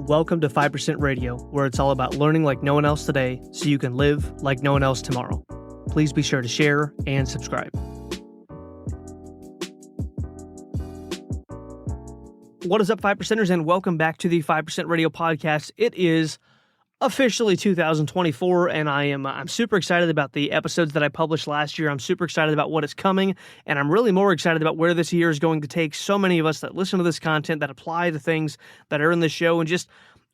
Welcome to 5% Radio, where it's all about learning like no one else today so you can live like no one else tomorrow. Please be sure to share and subscribe. What is up, 5%ers, and welcome back to the 5% Radio podcast. It is officially 2024, and I'm super excited about the episodes that I published last year. I'm super excited about what is coming, and I'm really more excited about where this year is going to take so many of us that listen to this content, that apply the things that are in this show, and just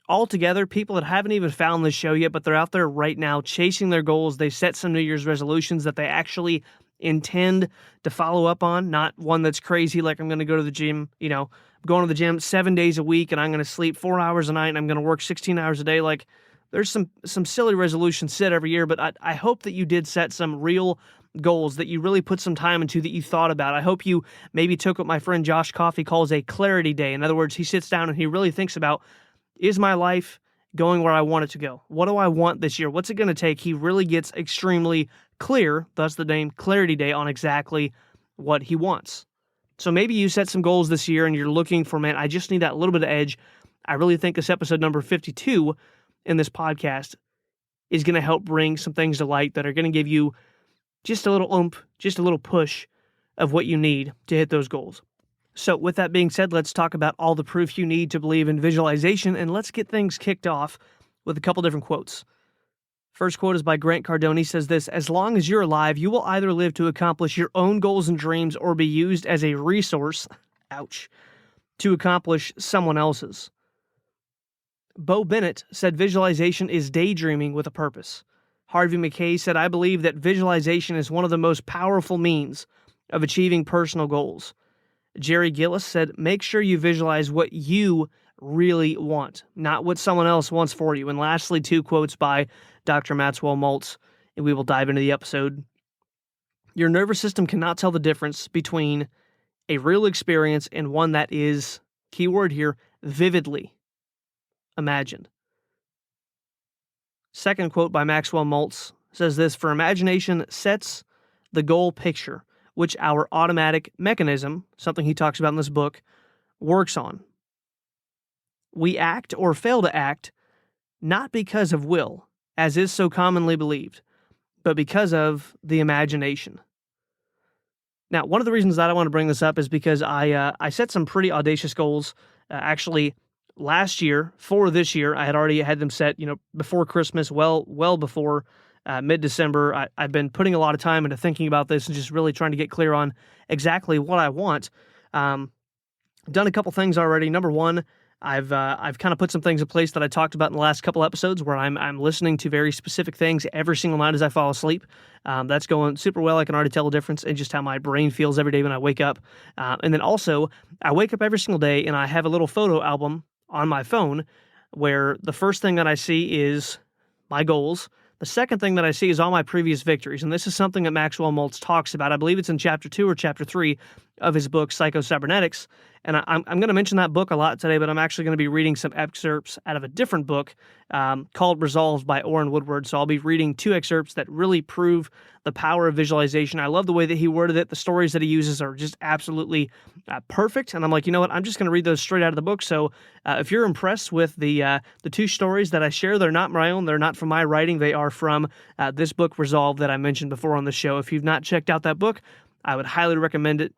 altogether, people that haven't even found this show yet, but they're out there right now chasing their goals. They set some New Year's resolutions that they actually intend to follow up on, not one that's crazy like I'm going to go to the gym, going to the gym 7 days a week, and I'm going to sleep 4 hours a night, and I'm going to work 16 hours a day. Like, there's some silly resolutions set every year, but I hope that you did set some real goals that you really put some time into, that you thought about. I hope you maybe took what my friend Josh Coffey calls a clarity day. In other words, he sits down and he really thinks about, is my life going where I want it to go? What do I want this year? What's it going to take? He really gets extremely clear, thus the name Clarity Day, on exactly what he wants. So maybe you set some goals this year and you're looking for, man, I just need that little bit of edge. I really think this episode number 52 in this podcast is going to help bring some things to light that are going to give you just a little oomph, just a little push of what you need to hit those goals. So with that being said, let's talk about all the proof you need to believe in visualization, and let's get things kicked off with a couple different quotes. First quote is by Grant Cardone. He says this: as long as you're alive, you will either live to accomplish your own goals and dreams or be used as a resource, ouch, to accomplish someone else's. Bo Bennett said visualization is daydreaming with a purpose. Harvey McKay said, I believe that visualization is one of the most powerful means of achieving personal goals. Jerry Gillis said, make sure you visualize what you really want, not what someone else wants for you. And lastly, two quotes by Dr. Maxwell Matlz, and we will dive into the episode. Your nervous system cannot tell the difference between a real experience and one that is, keyword here, vividly imagined. Second quote by Maxwell Matlz says this: for imagination sets the goal picture, which our automatic mechanism, something he talks about in this book, works on. We act or fail to act not because of will, as is so commonly believed, but because of the imagination. Now, one of the reasons that I want to bring this up is because I set some pretty audacious goals. Actually, last year, for this year, I had already had them set, before Christmas, well before mid-December. I've been putting a lot of time into thinking about this and just really trying to get clear on exactly what I want. Done a couple things already. Number one, I've kind of put some things in place that I talked about in the last couple episodes, where I'm listening to very specific things every single night as I fall asleep. That's going super well. I can already tell a difference in just how my brain feels every day when I wake up. And then also, I wake up every single day and I have a little photo album on my phone where the first thing that I see is my goals. The second thing that I see is all my previous victories. And this is something that Maxwell Matlz talks about. I believe it's in chapter 2 or chapter 3 of his book, Psycho-Cybernetics. And I'm going to mention that book a lot today, but I'm actually going to be reading some excerpts out of a different book called Resolved by Orrin Woodward. So I'll be reading two excerpts that really prove the power of visualization. I love the way that he worded it. The stories that he uses are just absolutely perfect. And I'm like, you know what? I'm just going to read those straight out of the book. So if you're impressed with the two stories that I share, they're not my own. They're not from my writing. They are from this book, Resolved, that I mentioned before on the show. If you've not checked out that book, I would highly recommend it.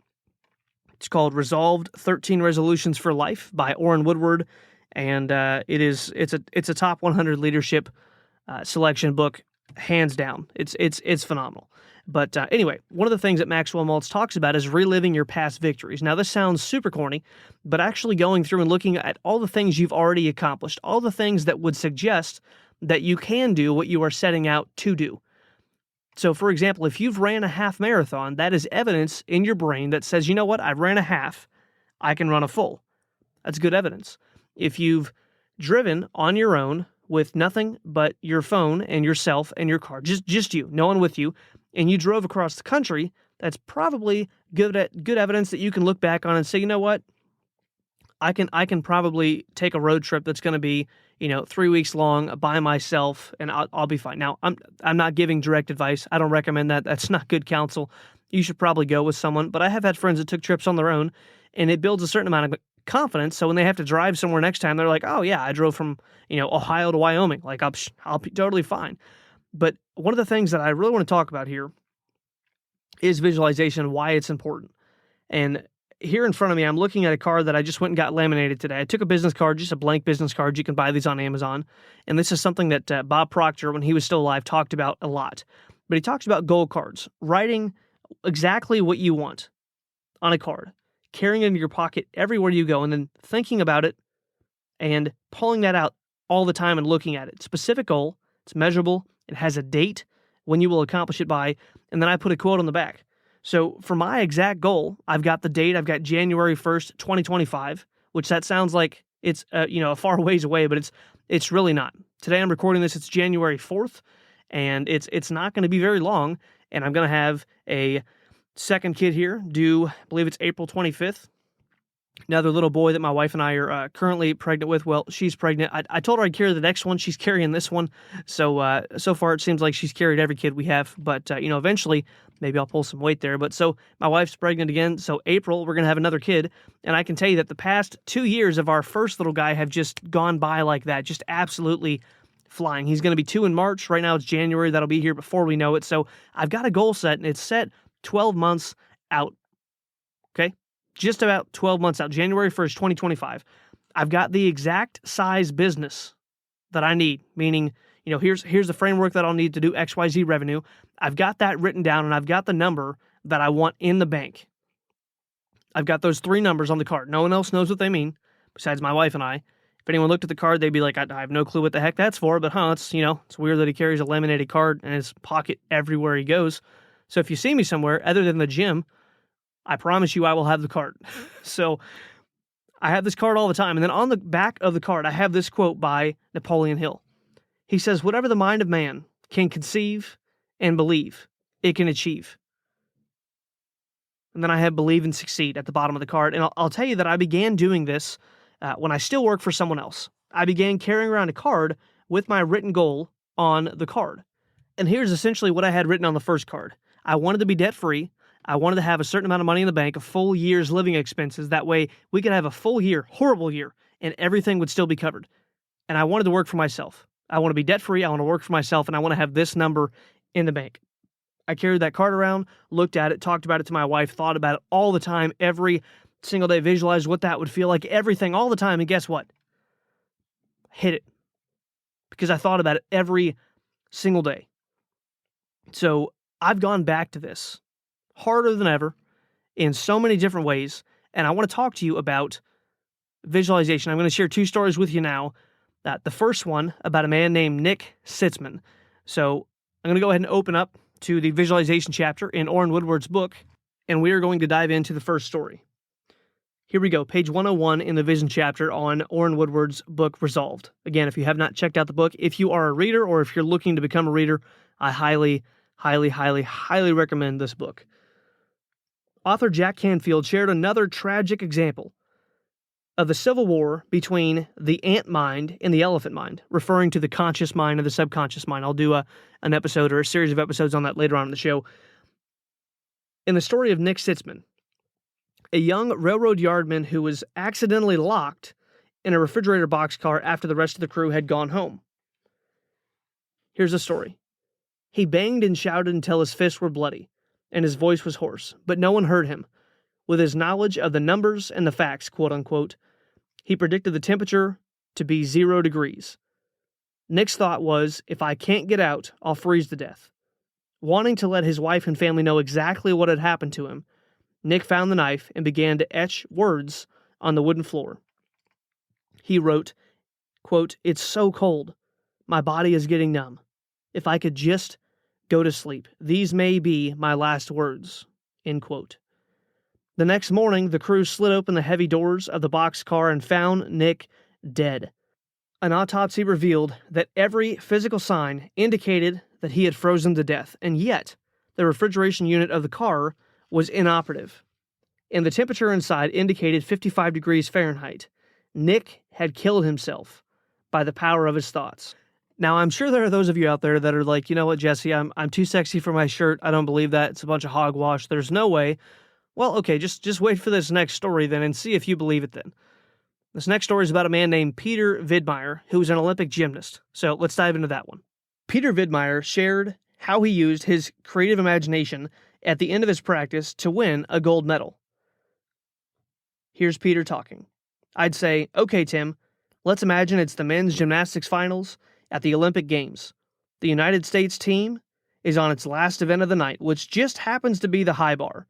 It's called Resolved: 13 Resolutions for Life by Orrin Woodward, and it's a top 100 leadership selection book, hands down. It's phenomenal. But anyway, one of the things that Maxwell Matlz talks about is reliving your past victories. Now, this sounds super corny, but actually going through and looking at all the things you've already accomplished, all the things that would suggest that you can do what you are setting out to do. So, for example, if you've ran a half marathon, that is evidence in your brain that says, you know what, I ran a half, I can run a full. That's good evidence. If you've driven on your own with nothing but your phone and yourself and your car, just you, no one with you, and you drove across the country, that's probably good evidence that you can look back on and say, you know what, I can probably take a road trip that's going to be 3 weeks long by myself, and I'll be fine. Now, I'm not giving direct advice. I don't recommend that. That's not good counsel. You should probably go with someone. But I have had friends that took trips on their own, and it builds a certain amount of confidence. So when they have to drive somewhere next time, they're like, oh yeah, I drove from, Ohio to Wyoming. Like I'll be totally fine. But one of the things that I really want to talk about here is visualization, why it's important. And here in front of me, I'm looking at a card that I just went and got laminated today. I took a business card, just a blank business card. You can buy these on Amazon. And this is something that Bob Proctor, when he was still alive, talked about a lot. But he talks about goal cards, writing exactly what you want on a card, carrying it in your pocket everywhere you go, and then thinking about it and pulling that out all the time and looking at it. Specific goal, it's measurable, it has a date when you will accomplish it by, and then I put a quote on the back. So for my exact goal, I've got the date. I've got January 1st, 2025, which that sounds like it's a far ways away, but it's really not. Today I'm recording this. It's January 4th, and it's not going to be very long. And I'm going to have a second kid here due, I believe it's April 25th. Another little boy that my wife and I are currently pregnant with. Well, she's pregnant. I told her I'd carry the next one. She's carrying this one. So far it seems like she's carried every kid we have. But, eventually maybe I'll pull some weight there. But so my wife's pregnant again. So April, we're going to have another kid. And I can tell you that the past 2 years of our first little guy have just gone by like that. Just absolutely flying. He's going to be 2 in March. Right now it's January. That'll be here before we know it. So I've got a goal set, and it's set 12 months out. Okay? Just about 12 months out, January 1st, 2025. I've got the exact size business that I need, meaning, here's the framework that I'll need to do XYZ revenue. I've got that written down, and I've got the number that I want in the bank. I've got those 3 numbers on the card. No one else knows what they mean besides my wife and I. If anyone looked at the card, they'd be like, I have no clue what the heck that's for, but it's weird that he carries a laminated card in his pocket everywhere he goes. So if you see me somewhere other than the gym, I promise you I will have the card. So I have this card all the time. And then on the back of the card, I have this quote by Napoleon Hill. He says, whatever the mind of man can conceive and believe, it can achieve. And then I have believe and succeed at the bottom of the card. And I'll tell you that I began doing this when I still work for someone else. I began carrying around a card with my written goal on the card. And here's essentially what I had written on the first card. I wanted to be debt-free. I wanted to have a certain amount of money in the bank, a full year's living expenses. That way we could have a full year, horrible year, and everything would still be covered. And I wanted to work for myself. I want to be debt-free. I want to work for myself, and I want to have this number in the bank. I carried that card around, looked at it, talked about it to my wife, thought about it all the time, every single day, visualized what that would feel like, everything, all the time. And guess what? Hit it. Because I thought about it every single day. So I've gone back to this harder than ever in so many different ways. And I want to talk to you about visualization. I'm going to share 2 stories with you now. The first one about a man named Nick Sitzman. So I'm going to go ahead and open up to the visualization chapter in Orrin Woodward's book, and we are going to dive into the first story. Here we go, page 101 in the vision chapter on Orrin Woodward's book, Resolved. Again, if you have not checked out the book, if you are a reader or if you're looking to become a reader, I highly, highly, highly, highly recommend this book. Author Jack Canfield shared another tragic example of the civil war between the ant mind and the elephant mind, referring to the conscious mind and the subconscious mind. I'll do an episode or a series of episodes on that later on in the show. In the story of Nick Sitzman, a young railroad yardman who was accidentally locked in a refrigerator boxcar after the rest of the crew had gone home. Here's the story. He banged and shouted until his fists were bloody, and his voice was hoarse, but no one heard him. With his knowledge of the numbers and the facts, quote-unquote, he predicted the temperature to be 0 degrees. Nick's thought was, if I can't get out, I'll freeze to death. Wanting to let his wife and family know exactly what had happened to him, Nick found the knife and began to etch words on the wooden floor. He wrote, quote, "It's so cold. My body is getting numb. If I could just go to sleep. These may be my last words." End quote. The next morning, the crew slid open the heavy doors of the boxcar and found Nick dead. An autopsy revealed that every physical sign indicated that he had frozen to death, and yet the refrigeration unit of the car was inoperative, and the temperature inside indicated 55 degrees Fahrenheit. Nick had killed himself by the power of his thoughts. Now, I'm sure there are those of you out there that are like, you know what, Jesse, I'm too sexy for my shirt. I don't believe that. It's a bunch of hogwash. There's no way. Well, okay, just wait for this next story then and see if you believe it then. This next story is about a man named Peter Vidmeyer, who was an Olympic gymnast. So let's dive into that one. Peter Vidmeyer shared how he used his creative imagination at the end of his practice to win a gold medal. Here's Peter talking. I'd say, okay, Tim, let's imagine it's the men's gymnastics finals at the Olympic Games. The United States team is on its last event of the night, which just happens to be the high bar.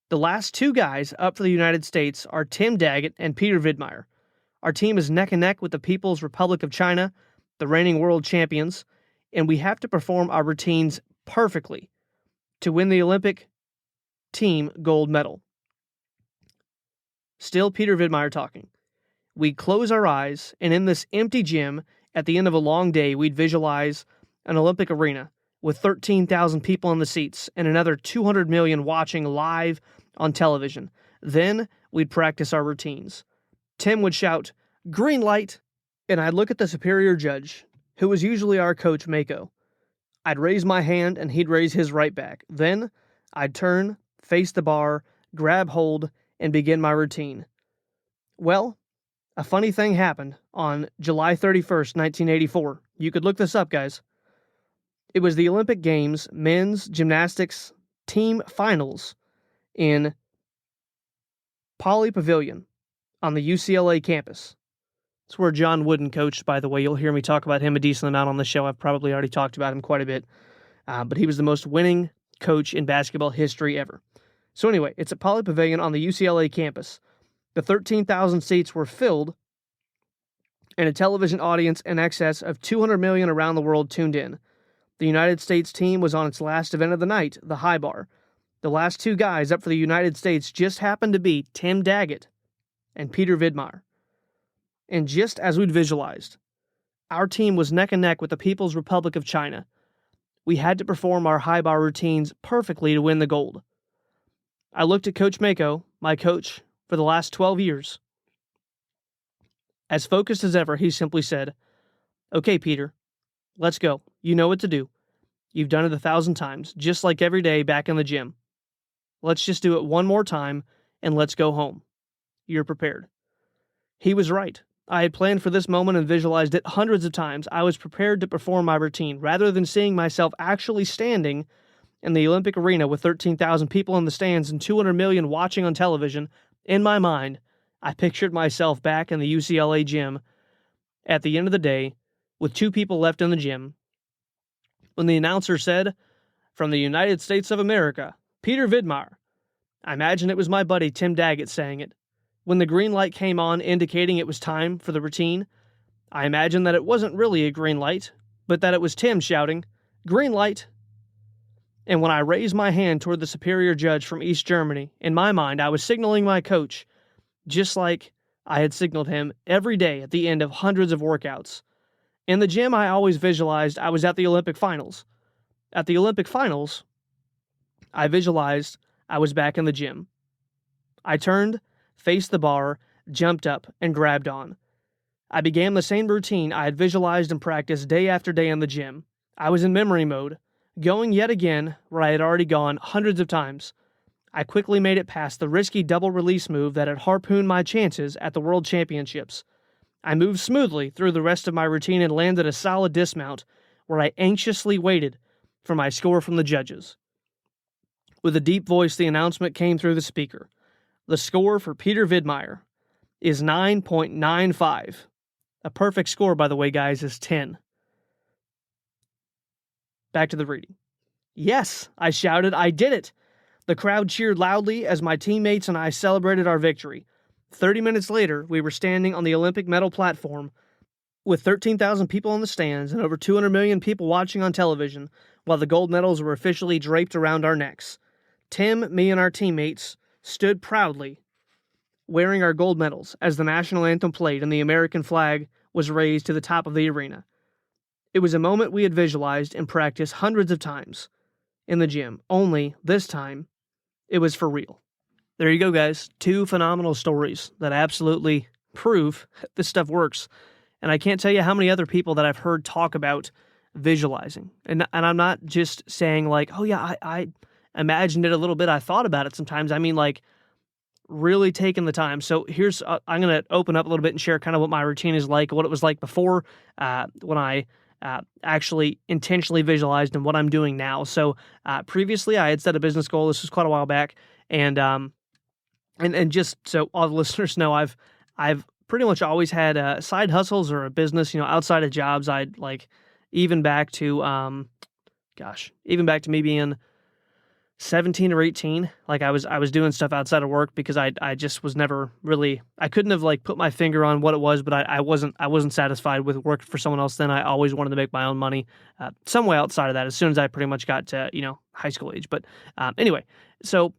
The last two guys up for the United States are Tim Daggett and Peter Vidmeyer. Our team is neck and neck with the People's Republic of China, the reigning world champions, and we have to perform our routines perfectly to win the Olympic team gold medal. Still Peter Vidmeyer talking. We'd close our eyes, and in this empty gym, at the end of a long day, we'd visualize an Olympic arena with 13,000 people in the seats and another 200 million watching live on television. Then we'd practice our routines. Tim would shout, "Green light," and I'd look at the superior judge, who was usually our coach, Mako. I'd raise my hand, and he'd raise his right back. Then I'd turn, face the bar, grab hold, and begin my routine. Well, a funny thing happened on July 31st, 1984. You could look this up, guys. It was the Olympic Games men's gymnastics team finals in Pauley Pavilion on the UCLA campus. It's where John Wooden coached, by the way. You'll hear me talk about him a decent amount on the show. I've probably already talked about him quite a bit. But he was the most winning coach in basketball history ever. So anyway, it's at Pauley Pavilion on the UCLA campus. The 13,000 seats were filled, and a television audience in excess of 200 million around the world tuned in. The United States team was on its last event of the night, the high bar. The last two guys up for the United States just happened to be Tim Daggett and Peter Vidmeyer. And just as we'd visualized, our team was neck and neck with the People's Republic of China. We had to perform our high bar routines perfectly to win the gold. I looked at Coach Mako, my coach for the last 12 years. As focused as ever, he simply said, "Okay, Peter, let's go. You know what to do. You've done it 1,000 times, just like every day back in the gym. Let's just do it one more time, and let's go home. You're prepared." He was right. I had planned for this moment and visualized it hundreds of times. I was prepared to perform my routine, rather than seeing myself actually standing in the Olympic arena with 13,000 people in the stands and 200 million watching on television. In my mind, I pictured myself back in the UCLA gym at the end of the day with two people left in the gym when the announcer said, "From the United States of America, Peter Vidmeyer." I imagine it was my buddy Tim Daggett saying it. When the green light came on indicating it was time for the routine, I imagine that it wasn't really a green light, but that it was Tim shouting, "Green light." And when I raised my hand toward the superior judge from East Germany, in my mind I was signaling my coach, just like I had signaled him every day at the end of hundreds of workouts. In the gym, I always visualized I was at the Olympic finals. At the Olympic finals, I visualized I was back in the gym. I turned, faced the bar, jumped up, and grabbed on. I began the same routine I had visualized and practiced day after day in the gym. I was in memory mode, going yet again where I had already gone hundreds of times. I quickly made it past the risky double release move that had harpooned my chances at the World Championships. I moved smoothly through the rest of my routine and landed a solid dismount where I anxiously waited for my score from the judges. With a deep voice, the announcement came through the speaker. The score for Peter Vidmeyer is 9.95. A perfect score, by the way, guys, is 10. Back to the reading. "Yes," I shouted, "I did it." The crowd cheered loudly as my teammates and I celebrated our victory. 30 minutes later, we were standing on the Olympic medal platform with 13,000 people in the stands and over 200 million people watching on television while the gold medals were officially draped around our necks. Tim, me, and our teammates stood proudly wearing our gold medals as the national anthem played and the American flag was raised to the top of the arena. It was a moment we had visualized and practiced hundreds of times in the gym, only this time it was for real. There you go, guys. Two phenomenal stories that absolutely prove this stuff works. And I can't tell you how many other people that I've heard talk about visualizing. And I'm not just saying like, oh yeah, I imagined it a little bit. I thought about it sometimes. I mean, like, really taking the time. So here's, I'm going to open up a little bit and share kind of what my routine is like, what it was like before, when I actually intentionally visualized, and what I'm doing now. So previously I had set a business goal. This was quite a while back. And just so all the listeners know, I've pretty much always had side hustles or a business, outside of jobs. I'd like, even back to, even back to me being 17 or 18, like I was doing stuff outside of work because I just was never really, I couldn't have like put my finger on what it was, but I wasn't satisfied with working for someone else then. I always wanted to make my own money, some way outside of that, as soon as I pretty much got to, high school age. But anyway, so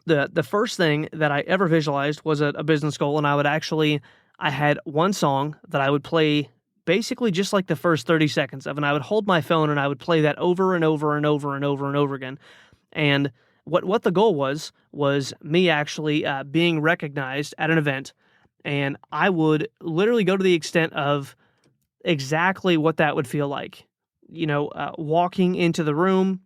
the first thing that I ever visualized was a business goal, and I had one song that I would play basically just like the first 30 seconds of, and I would hold my phone and I would play that over and over and over and over and over again. And what the goal was me actually being recognized at an event, and I would literally go to the extent of exactly what that would feel like, walking into the room,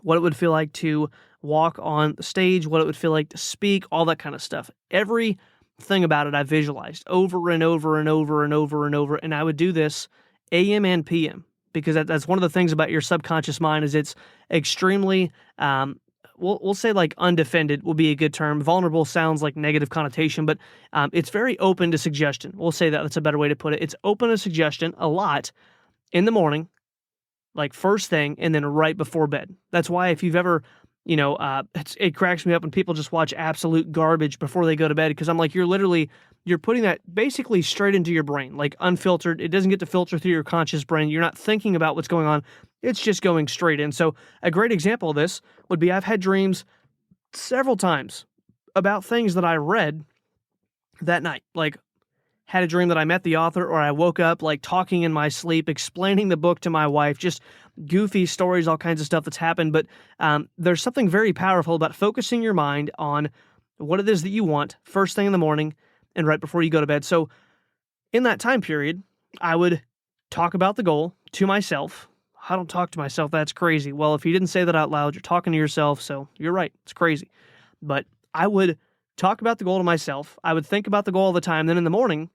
what it would feel like to walk on the stage, what it would feel like to speak, all that kind of stuff. Everything about it I visualized over and over and over and over and over, and I would do this AM and PM, because that's one of the things about your subconscious mind is it's extremely, we'll say like undefended will be a good term. Vulnerable sounds like negative connotation, but it's very open to suggestion. We'll say that's a better way to put it. It's open to suggestion a lot in the morning, like first thing, and then right before bed. That's why if you've ever, it cracks me up when people just watch absolute garbage before they go to bed, because I'm like, you're putting that basically straight into your brain, like unfiltered. It doesn't get to filter through your conscious brain. You're not thinking about what's going on. It's just going straight in. So a great example of this would be I've had dreams several times about things that I read that night. Like, had a dream that I met the author, or I woke up like talking in my sleep, explaining the book to my wife, just goofy stories, all kinds of stuff that's happened. But there's something very powerful about focusing your mind on what it is that you want first thing in the morning and right before you go to bed. So in that time period, I would talk about the goal to myself. I don't talk to myself. That's crazy. Well, if you didn't say that out loud, you're talking to yourself. So you're right. It's crazy. But I would talk about the goal to myself. I would think about the goal all the time. Then in the morning,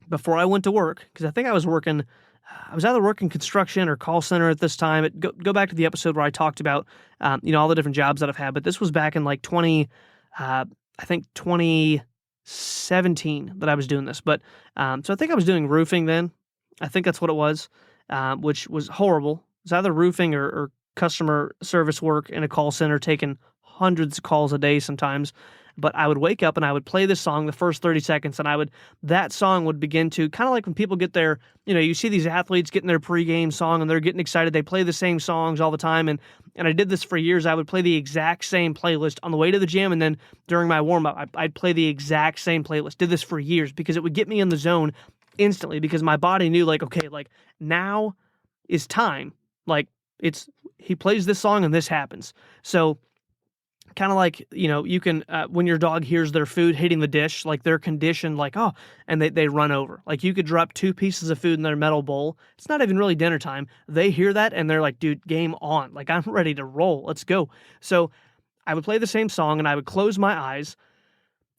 before I went to work, because I think I was either working construction or call center at this time. Go back to the episode where I talked about, all the different jobs that I've had. But this was back in like 2017 that I was doing this. But so I think I was doing roofing then. I think that's what it was, which was horrible. It was either roofing or customer service work in a call center, taking hundreds of calls a day sometimes. But I would wake up and I would play this song the first 30 seconds, and that song would begin to, kind of like when people get their, you see these athletes getting their pregame song and they're getting excited. They play the same songs all the time. And I did this for years. I would play the exact same playlist on the way to the gym, and then during my warm-up, I'd play the exact same playlist. Did this for years because it would get me in the zone instantly, because my body knew like, okay, like now is time. Like he plays this song and this happens. So kind of like, you can, when your dog hears their food hitting the dish, like they're conditioned, like, oh, and they run over. Like you could drop 2 pieces of food in their metal bowl. It's not even really dinner time. They hear that and they're like, dude, game on. Like, I'm ready to roll. Let's go. So I would play the same song and I would close my eyes.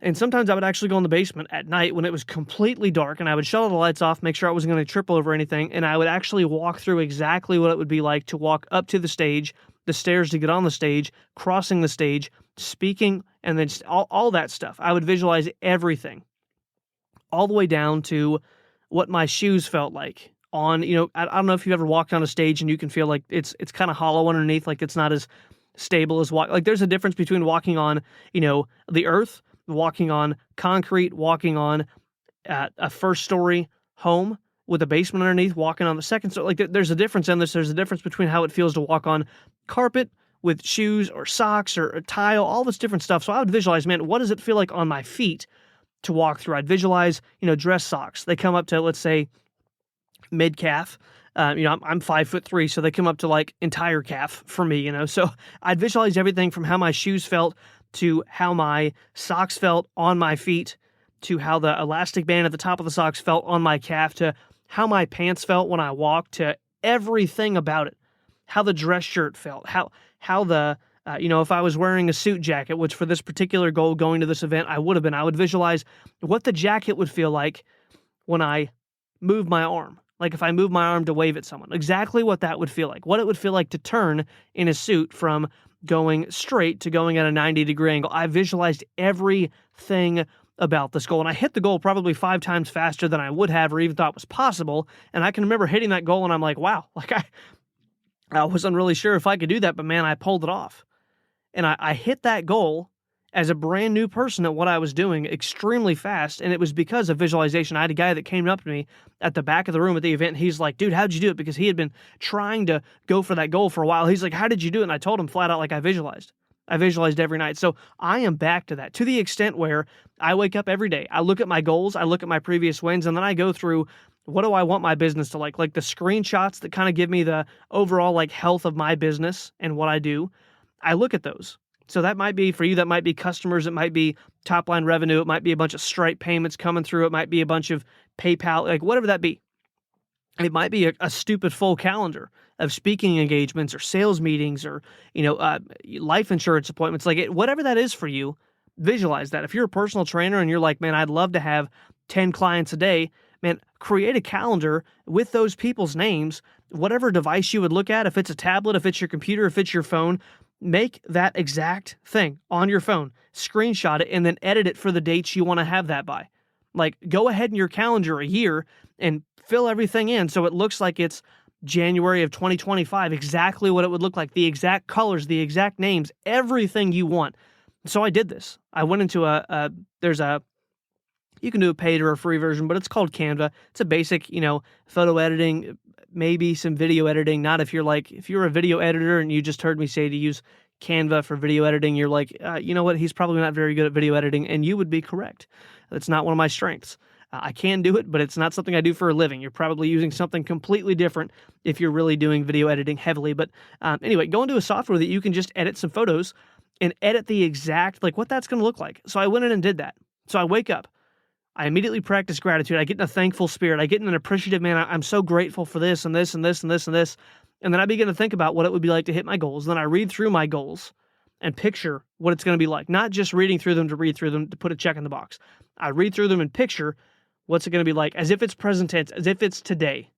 And sometimes I would actually go in the basement at night when it was completely dark, and I would shut all the lights off, make sure I wasn't going to trip over anything. And I would actually walk through exactly what it would be like to walk up to the stage, the stairs to get on the stage, crossing the stage, speaking, and then all that stuff. I would visualize everything, all the way down to what my shoes felt like on, I don't know if you've ever walked on a stage and you can feel like it's kind of hollow underneath, like it's not as stable as like there's a difference between walking on, the earth, walking on concrete, walking on a first story home with a basement underneath, walking on the second story. Like there's a difference in this. There's a difference between how it feels to walk on carpet with shoes or socks or a tile, all this different stuff. So I would visualize, man, what does it feel like on my feet to walk through? I'd visualize, dress socks. They come up to, let's say, mid calf. I'm 5'3", so they come up to like entire calf for me, So I'd visualize everything from how my shoes felt to how my socks felt on my feet, to how the elastic band at the top of the socks felt on my calf, to how my pants felt when I walked, to everything about it. How the dress shirt felt, how the If I was wearing a suit jacket, which for this particular goal going to this event, I would have been, I would visualize what the jacket would feel like when I move my arm. Like if I move my arm to wave at someone, exactly what that would feel like, what it would feel like to turn in a suit from going straight to going at a 90-degree angle. I visualized everything about this goal, and I hit the goal probably 5 times faster than I would have or even thought was possible. And I can remember hitting that goal and I'm like, wow, like I wasn't really sure if I could do that, but man, I pulled it off. And I hit that goal as a brand new person at what I was doing extremely fast. And it was because of visualization. I had a guy that came up to me at the back of the room at the event. And he's like, dude, how'd you do it? Because he had been trying to go for that goal for a while. He's like, how did you do it? And I told him flat out, like, I visualized. I visualized every night. So I am back to that, to the extent where I wake up every day. I look at my goals. I look at my previous wins. And then I go through, what do I want my business to like the screenshots that kind of give me the overall like health of my business and what I do. I look at those. So that might be for you, that might be customers, it might be top line revenue, it might be a bunch of Stripe payments coming through, it might be a bunch of PayPal, like whatever that be. It might be a stupid full calendar of speaking engagements or sales meetings or, life insurance appointments, like whatever that is for you, visualize that. If you're a personal trainer and you're like, man, I'd love to have 10 clients a day, man, create a calendar with those people's names, whatever device you would look at, if it's a tablet, if it's your computer, if it's your phone, make that exact thing on your phone, screenshot it, and then edit it for the dates you want to have that by. Like, go ahead in your calendar a year and fill everything in so it looks like it's January of 2025, exactly what it would look like, the exact colors, the exact names, everything you want. So I did this. I went into you can do a paid or a free version, but it's called Canva. It's a basic, photo editing, maybe some video editing. Not if you're a video editor and you just heard me say to use Canva for video editing, you're like, you know what? He's probably not very good at video editing. And you would be correct. That's not one of my strengths. I can do it, but it's not something I do for a living. You're probably using something completely different if you're really doing video editing heavily. But anyway, go into a software that you can just edit some photos and edit the exact, like what that's going to look like. So I went in and did that. So I wake up. I immediately practice gratitude. I get in a thankful spirit. I get in an appreciative, man, I'm so grateful for this and this and this and this and this. And then I begin to think about what it would be like to hit my goals. Then I read through my goals and picture what it's going to be like. Not just reading through them to put a check in the box. I read through them and picture what's it going to be like as if it's present tense, as if it's today.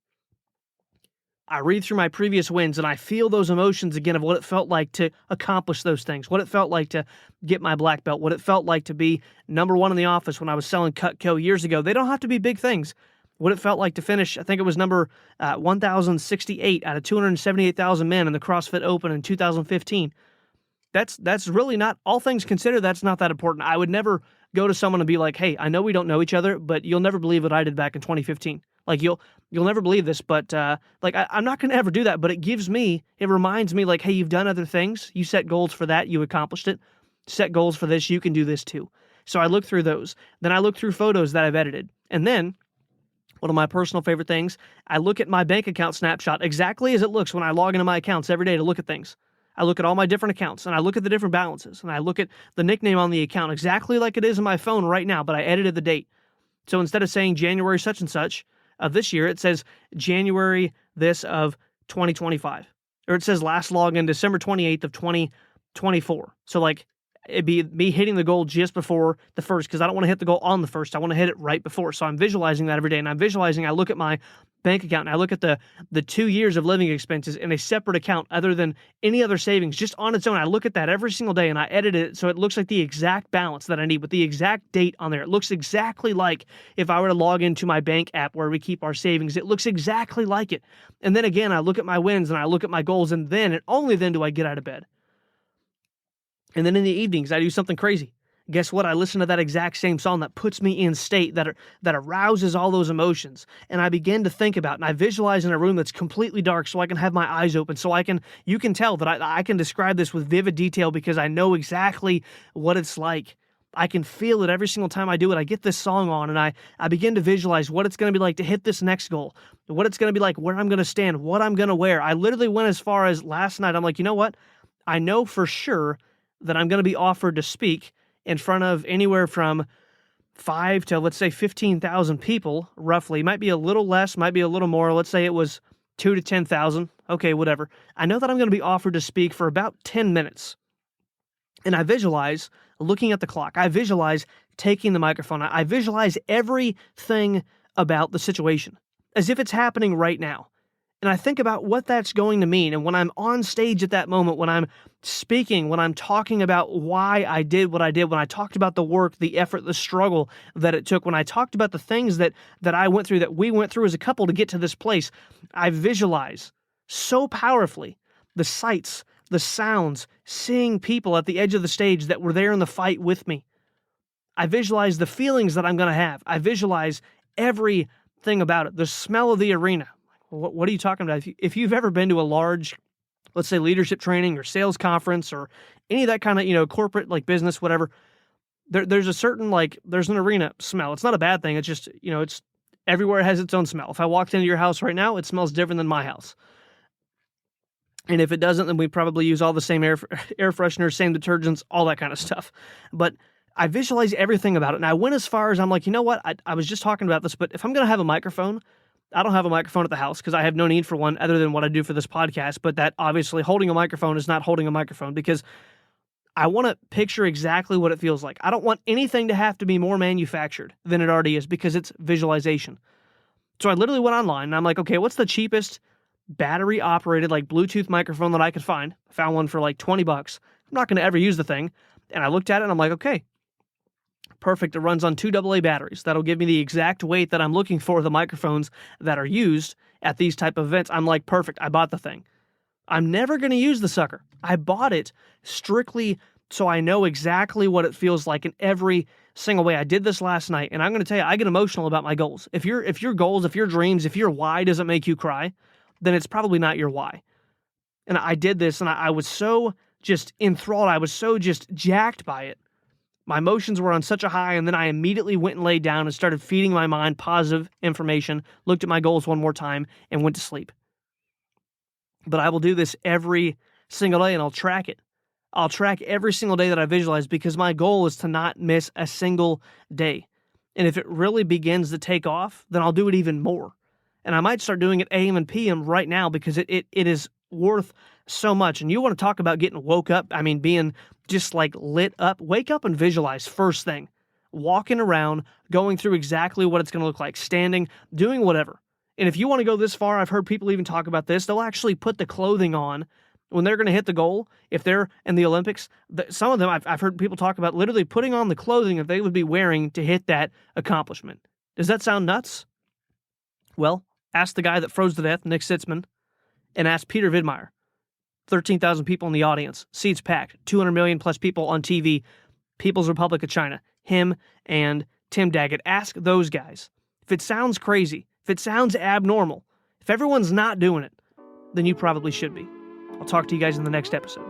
I read through my previous wins and I feel those emotions again of what it felt like to accomplish those things, what it felt like to get my black belt, what it felt like to be number one in the office when I was selling Cutco years ago. They don't have to be big things. What it felt like to finish, I think it was number 1,068 out of 278,000 men in the CrossFit Open in 2015. That's really not, all things considered, that's not that important. I would never go to someone and be like, hey, I know we don't know each other, but you'll never believe what I did back in 2015. Like you'll never believe this, but I'm not going to ever do that. But it reminds me like, hey, you've done other things. You set goals for that. You accomplished it. Set goals for this. You can do this too. So I look through those. Then I look through photos that I've edited. And then one of my personal favorite things, I look at my bank account snapshot exactly as it looks when I log into my accounts every day to look at things. I look at all my different accounts and I look at the different balances and I look at the nickname on the account exactly like it is in my phone right now, but I edited the date. So instead of saying January such and such of this year, it says January this of 2025. Or it says last login December 28th of 2024. So like it'd be me hitting the goal just before the first, because I don't want to hit the goal on the first. I want to hit it right before. So I'm visualizing that every day. And I'm visualizing, I look at my bank account and I look at the 2 years of living expenses in a separate account other than any other savings, just on its own. I look at that every single day and I edit it so it looks like the exact balance that I need with the exact date on there. It looks exactly like if I were to log into my bank app where we keep our savings. It looks exactly like it. And then again, I look at my wins and I look at my goals, and then and only then do I get out of bed. And then in the evenings, I do something crazy. Guess what? I listen to that exact same song that puts me in state, that arouses all those emotions. And I begin to think about, and I visualize in a room that's completely dark so I can have my eyes open, so you can tell that I can describe this with vivid detail because I know exactly what it's like. I can feel it every single time I do it. I get this song on and I begin to visualize what it's going to be like to hit this next goal, what it's going to be like, where I'm going to stand, what I'm going to wear. I literally went as far as last night. I'm like, you know what? I know for sure that I'm going to be offered to speak in front of anywhere from 5 to, let's say, 15,000 people, roughly. Might be a little less, might be a little more. Let's say it was 2 to 10,000. Okay, whatever. I know that I'm going to be offered to speak for about 10 minutes. And I visualize looking at the clock. I visualize taking the microphone. I visualize everything about the situation as if it's happening right now. And I think about what that's going to mean. And when I'm on stage at that moment, when I'm speaking, when I'm talking about why I did what I did, when I talked about the work, the effort, the struggle that it took, when I talked about the things that I went through, that we went through as a couple to get to this place, I visualize so powerfully the sights, the sounds, seeing people at the edge of the stage that were there in the fight with me. I visualize the feelings that I'm going to have. I visualize everything about it, the smell of the arena. What are you talking about? If you've ever been to a large, let's say, leadership training or sales conference or any of that kind of, corporate, like business, whatever, there's a certain, there's an arena smell. It's not a bad thing. It's just, it's everywhere has its own smell. If I walked into your house right now, it smells different than my house. And if it doesn't, then we probably use all the same air fresheners, same detergents, all that kind of stuff. But I visualize everything about it. And I went as far as I'm like, you know what? I was just talking about this, but if I'm going to have a microphone, I don't have a microphone at the house because I have no need for one other than what I do for this podcast. But that obviously holding a microphone is not holding a microphone because I want to picture exactly what it feels like. I don't want anything to have to be more manufactured than it already is because it's visualization. So I literally went online and I'm like, okay, what's the cheapest battery operated Bluetooth microphone that I could find? I found one for $20. I'm not going to ever use the thing. And I looked at it and I'm like, okay, perfect. It runs on 2 AA batteries. That'll give me the exact weight that I'm looking for the microphones that are used at these type of events. I'm like, perfect. I bought the thing. I'm never going to use the sucker. I bought it strictly so I know exactly what it feels like in every single way. I did this last night, and I'm going to tell you, I get emotional about my goals. If your goals, if your dreams, if your why doesn't make you cry, then it's probably not your why. And I did this, and I was so just enthralled. I was so just jacked by it. My emotions were on such a high, and then I immediately went and laid down and started feeding my mind positive information, looked at my goals one more time, and went to sleep. But I will do this every single day, and I'll track it. I'll track every single day that I visualize because my goal is to not miss a single day. And if it really begins to take off, then I'll do it even more. And I might start doing it AM and PM right now because it is worth so much. And you want to talk about getting woke up, being just lit up. Wake up and visualize first thing. Walking around, going through exactly what it's going to look like, standing, doing whatever. And if you want to go this far, I've heard people even talk about this. They'll actually put the clothing on when they're going to hit the goal. If they're in the Olympics, some of them, I've heard people talk about literally putting on the clothing that they would be wearing to hit that accomplishment. Does that sound nuts? Well, ask the guy that froze to death, Nick Sitzman, and ask Peter Vidmeyer. 13,000 people in the audience, seats packed, 200 million plus people on TV, People's Republic of China, him and Tim Daggett. Ask those guys. If it sounds crazy, if it sounds abnormal, if everyone's not doing it, then you probably should be. I'll talk to you guys in the next episode.